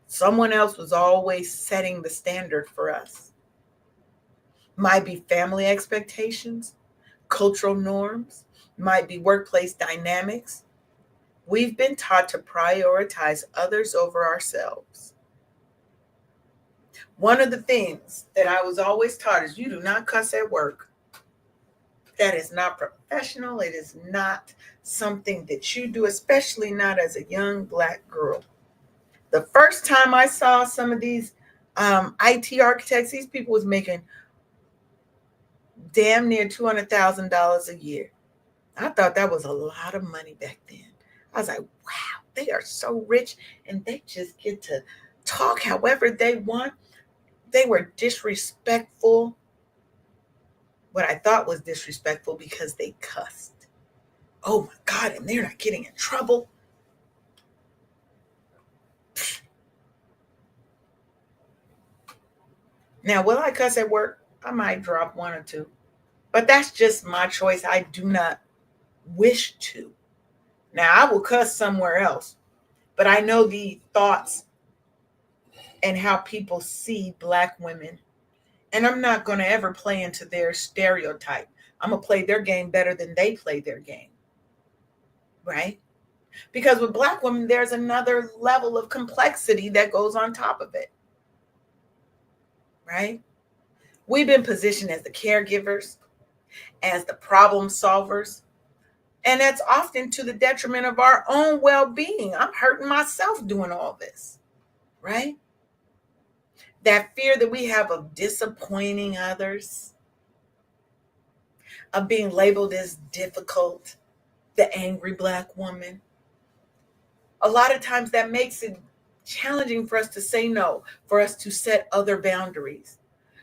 Someone else was always setting the standard for us. Might be family expectations, cultural norms, might be workplace dynamics. We've been taught to prioritize others over ourselves. One of the things that I was always taught is you do not cuss at work. That is not professional. It is not something that you do, especially not as a young Black girl. The first time I saw some of these IT architects, these people was making damn near $200,000 a year. I thought that was a lot of money back then. I was like, wow, they are so rich and they just get to talk however they want. They were disrespectful. What I thought was disrespectful because they cussed. Oh my God, and they're not getting in trouble. Now, will I cuss at work? I might drop one or two, but that's just my choice. I do not wish to. Now, I will cuss somewhere else, but I know the thoughts and how people see Black women. And I'm not going to ever play into their stereotype. I'm going to play their game better than they play their game. Right? Because with Black women, there's another level of complexity that goes on top of it. Right? We've been positioned as the caregivers, as the problem solvers, and that's often to the detriment of our own well-being. I'm hurting myself doing all this, right? That fear that we have of disappointing others, of being labeled as difficult, the angry Black woman. A lot of times that makes it challenging for us to say no, for us to set other boundaries.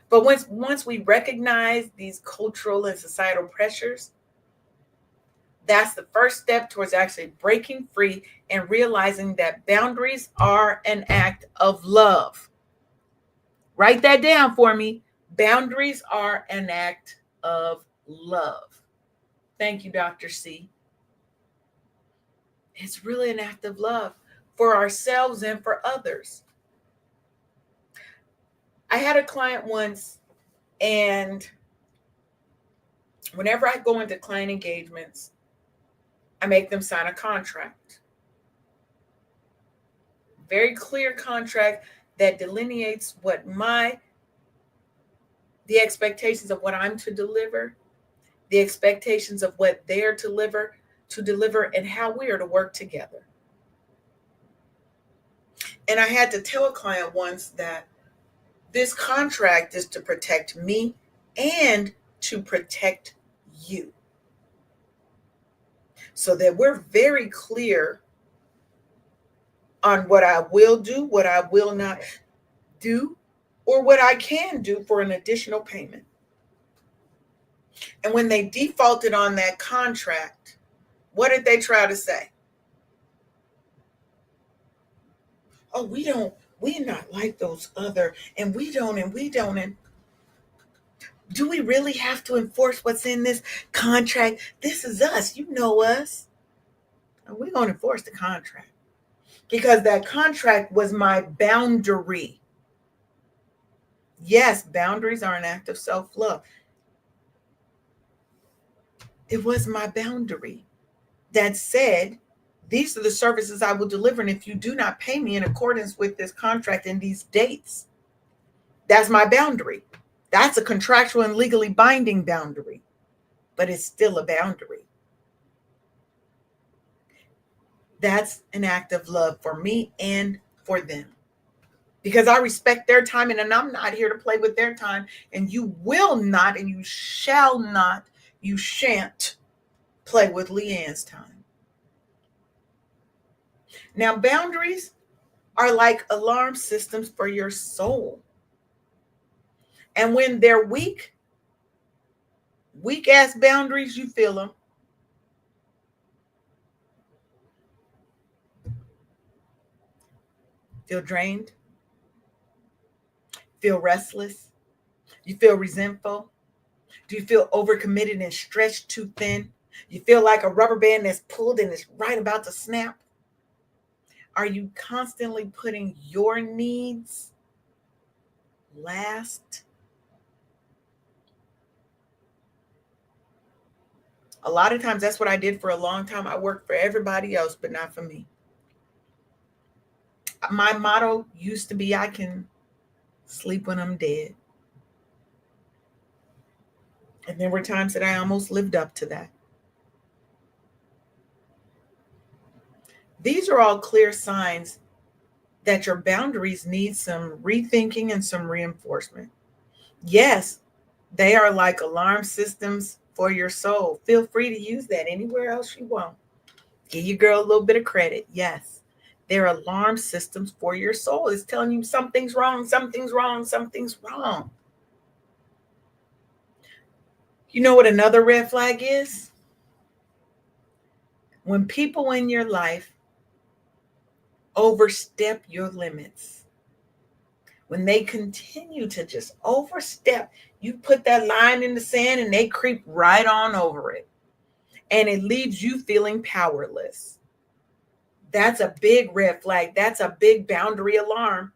But once we recognize these cultural and societal pressures, that's the first step towards actually breaking free and realizing that boundaries are an act of love. Write that down for me. Boundaries are an act of love. Thank you, Dr. C. It's really an act of love for ourselves and for others. I had a client once, and whenever I go into client engagements, I make them sign a contract. Very clear contract that delineates what the expectations of what I'm to deliver, the expectations of what they're to deliver, and how we are to work together. And I had to tell a client once that this contract is to protect me and to protect you. So that we're very clear on what I will do, what I will not do, or what I can do for an additional payment. And when they defaulted on that contract, what did they try to say? Oh, we're not like those other, and we don't. And do we really have to enforce what's in this contract? This is us. You know us. And we're going to enforce the contract because that contract was my boundary. Yes, boundaries are an act of self-love. It was my boundary that said, these are the services I will deliver. And if you do not pay me in accordance with this contract and these dates, that's my boundary. That's a contractual and legally binding boundary, but it's still a boundary. That's an act of love for me and for them. Because I respect their time, and I'm not here to play with their time. And you will not, and you shall not, you shan't play with Leanne's time. Now, boundaries are like alarm systems for your soul. And when they're weak ass boundaries, you feel them. Feel drained, feel restless, you feel resentful, Do you feel overcommitted and stretched too thin? You feel like a rubber band that's pulled and is right about to snap? Are you constantly putting your needs last? A lot of times that's what I did for a long time. I worked for everybody else, but not for me. My motto used to be I can sleep when I'm dead. And there were times that I almost lived up to that. These are all clear signs that your boundaries need some rethinking and some reinforcement. Yes, they are like alarm systems for your soul. Feel free to use that anywhere else you want. Give your girl a little bit of credit. Yes, they're alarm systems for your soul. It's telling you something's wrong, something's wrong, something's wrong. You know what another red flag is? When people in your life overstep your limits, when they continue to just overstep, you put that line in the sand and they creep right on over it. And it leaves you feeling powerless. That's a big red flag. That's a big boundary alarm.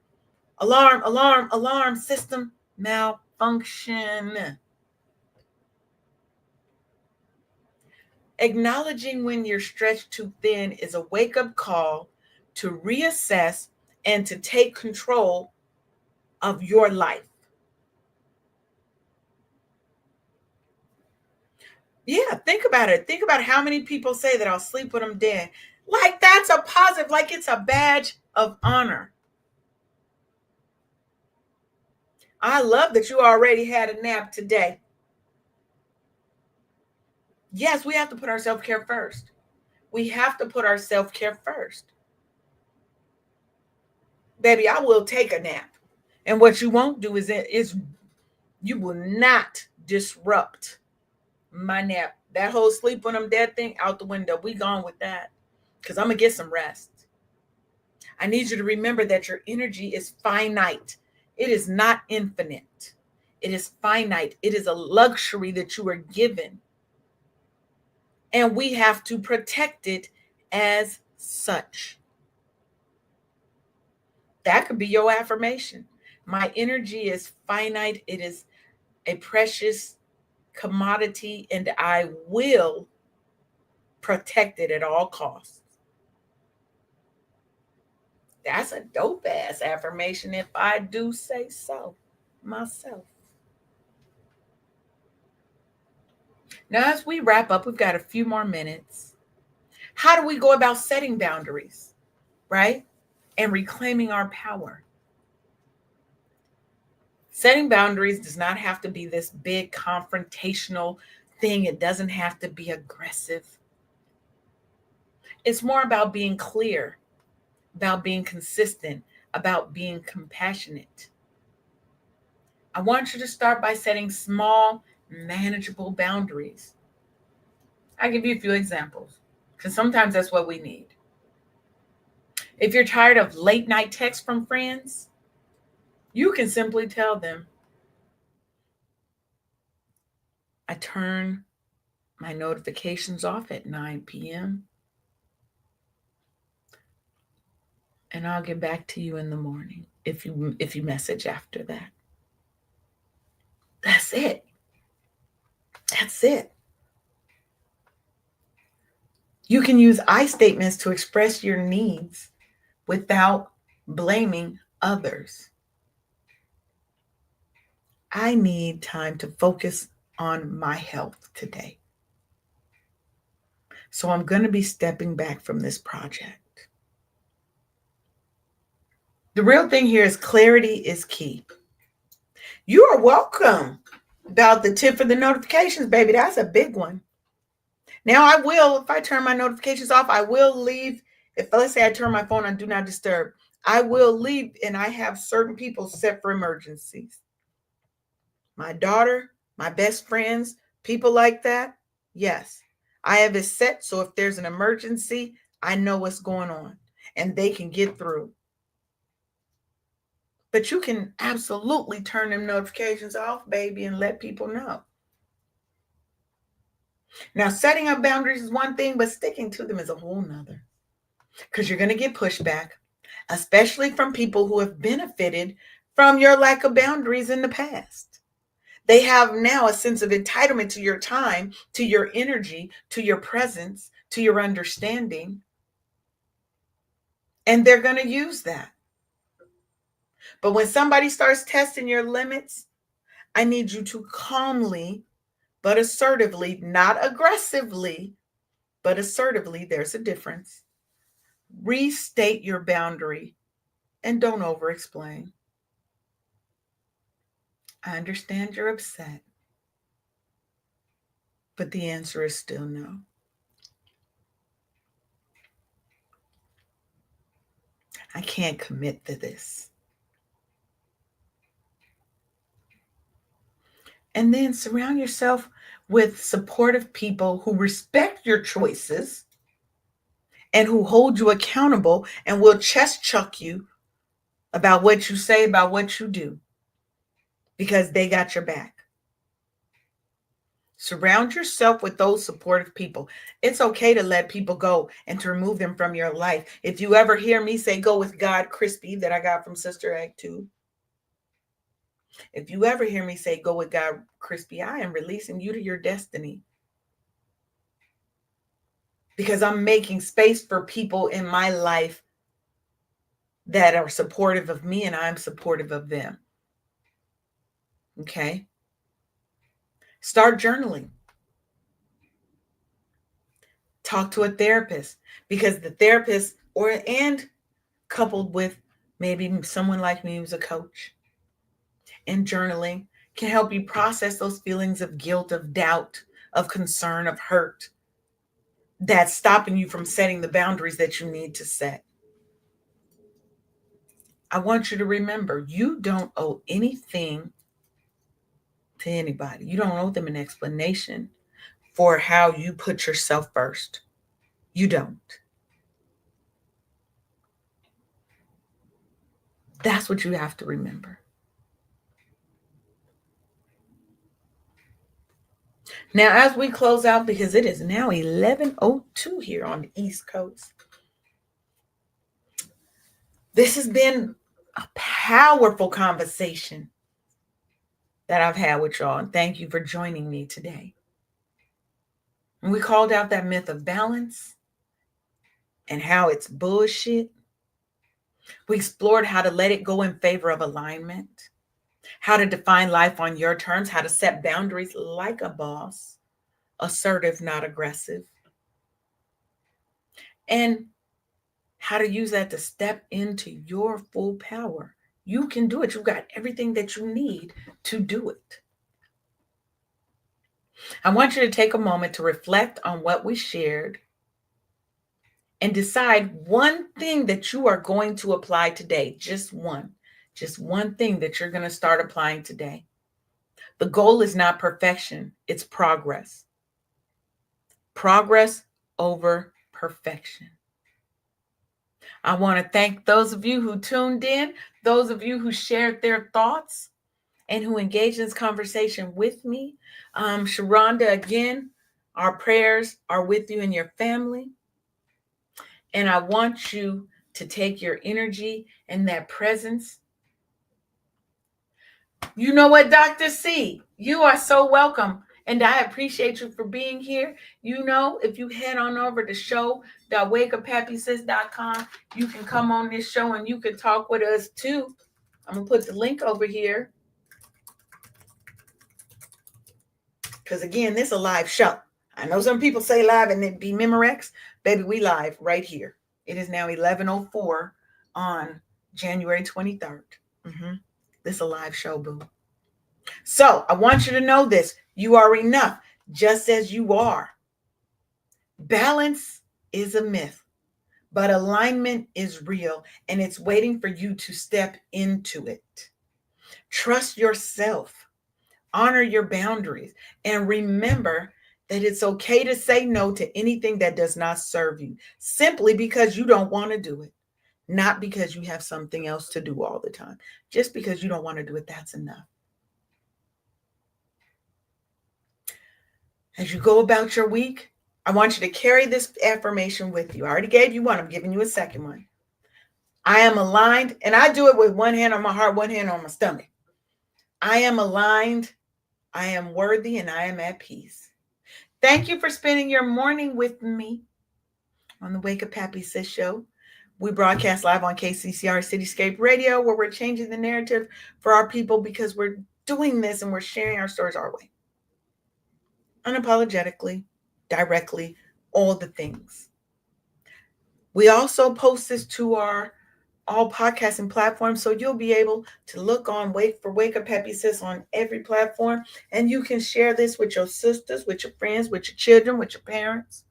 Alarm, alarm, alarm, system malfunction. Acknowledging when you're stretched too thin is a wake up call to reassess and to take control of your life. Yeah, think about it. Think about how many people say that I'll sleep when I'm dead. Like that's a positive, like it's a badge of honor. I love that you already had a nap today. Yes, we have to put our self care first. We have to put our self care first. Baby, I will take a nap. And what you won't do is you will not disrupt my nap. That whole sleep when I'm dead thing out the window. We gone with that. Because I'm going to get some rest. I need you to remember that your energy is finite. It is not infinite. It is finite. It is a luxury that you are given. And we have to protect it as such. That could be your affirmation. My energy is finite. It is a precious commodity, and I will protect it at all costs. That's a dope ass affirmation if I do say so myself. Now, as we wrap up, we've got a few more minutes. How do we go about setting boundaries, right? And reclaiming our power? Setting boundaries does not have to be this big confrontational thing. It doesn't have to be aggressive. It's more about being clear, about being consistent, about being compassionate. I want you to start by setting small, manageable boundaries. I'll give you a few examples because sometimes that's what we need. If you're tired of late night texts from friends, you can simply tell them, I turn my notifications off at 9 p.m. and I'll get back to you in the morning if you message after that. That's it. That's it. You can use I statements to express your needs without blaming others. I need time to focus on my health today. So I'm going to be stepping back from this project. The real thing here is clarity is key. You are welcome. About the tip for the notifications, baby. That's a big one. Now I will, if I turn my notifications off, I will leave. If let's say I turn my phone on do not disturb, I will leave and I have certain people set for emergencies. My daughter, my best friends, people like that. Yes. I have it set so if there's an emergency, I know what's going on and they can get through. But you can absolutely turn them notifications off, baby, and let people know. Now, setting up boundaries is one thing, but sticking to them is a whole nother. Because you're going to get pushback, especially from people who have benefited from your lack of boundaries in the past. They have now a sense of entitlement to your time, to your energy, to your presence, to your understanding. And they're going to use that. But when somebody starts testing your limits, I need you to calmly, but assertively, not aggressively, but assertively, there's a difference. Restate your boundary and don't over explain. I understand you're upset, but the answer is still no. I can't commit to this. And then surround yourself with supportive people who respect your choices and who hold you accountable and will chest chuck you about what you say, about what you do, because they got your back. Surround yourself with those supportive people. It's okay to let people go and to remove them from your life. If you ever hear me say go with God, Crispy, that I got from Sister Act 2. If you ever hear me say go with God, Crispy, I am releasing you to your destiny. Because I'm making space for people in my life that are supportive of me and I'm supportive of them. Okay? Start journaling. Talk to a therapist, because the therapist and coupled with maybe someone like me who's a coach, and journaling can help you process those feelings of guilt, of doubt, of concern, of hurt that's stopping you from setting the boundaries that you need to set. I want you to remember, you don't owe anything to anybody. You don't owe them an explanation for how you put yourself first. You don't. That's what you have to remember. Now, as we close out, because it is now 11:02 here on the East Coast, this has been a powerful conversation that I've had with y'all, and thank you for joining me today. And we called out that myth of balance and how it's bullshit. We explored how to let it go in favor of alignment, how to define life on your terms, how to set boundaries like a boss, assertive, not aggressive, and how to use that to step into your full power. You can do it. You've got everything that you need to do it. I want you to take a moment to reflect on what we shared and decide one thing that you are going to apply today. Just one thing that you're going to start applying today. The goal is not perfection, it's progress. Progress over perfection. I want to thank those of you who tuned in, those of you who shared their thoughts, and who engaged in this conversation with me. Sharonda, again, our prayers are with you and your family. And I want you to take your energy and that presence. You know what, Dr. C? You are so welcome. And I appreciate you for being here. You know, if you head on over to show.wakeuphappysis.com, you can come on this show and you can talk with us too. I'm going to put the link over here. Because again, this is a live show. I know some people say live and it be Memorex. Baby, we live right here. It is now 11:04 on January 23rd. This is a live show, boo. So I want you to know this. You are enough just as you are. Balance is a myth, but alignment is real, and it's waiting for you to step into it. Trust yourself. Honor your boundaries, and remember that it's okay to say no to anything that does not serve you, simply because you don't want to do it, not because you have something else to do all the time. Just because you don't want to do it, that's enough. As you go about your week, I want you to carry this affirmation with you. I already gave you one. I'm giving you a second one. I am aligned, and I do it with one hand on my heart, one hand on my stomach. I am aligned, I am worthy, and I am at peace. Thank you for spending your morning with me on the Wake Up Happy Sis show. We broadcast live on KCCR Cityscape Radio, where we're changing the narrative for our people because we're doing this and we're sharing our stories our way. Unapologetically, directly, all the things. We also post this to our all podcasting platforms, so you'll be able to look on Wake Up Happy Sis on every platform, and you can share this with your sisters, with your friends, with your children, with your parents.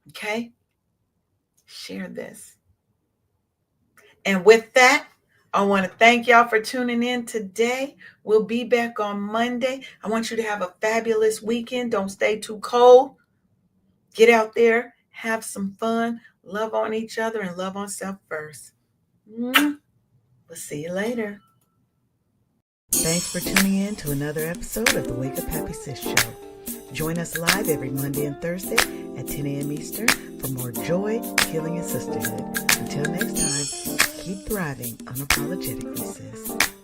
Okay? Share this. And with that, I want to thank y'all for tuning in today. We'll be back on Monday. I want you to have a fabulous weekend. Don't stay too cold. Get out there, have some fun, love on each other, and love on self first. We'll see you later. Thanks for tuning in to another episode of the Wake Up Happy Sis Show. Join us live every Monday and Thursday at 10 a.m. Eastern for more joy, healing, and sisterhood. Until next time, keep thriving unapologetically, sis.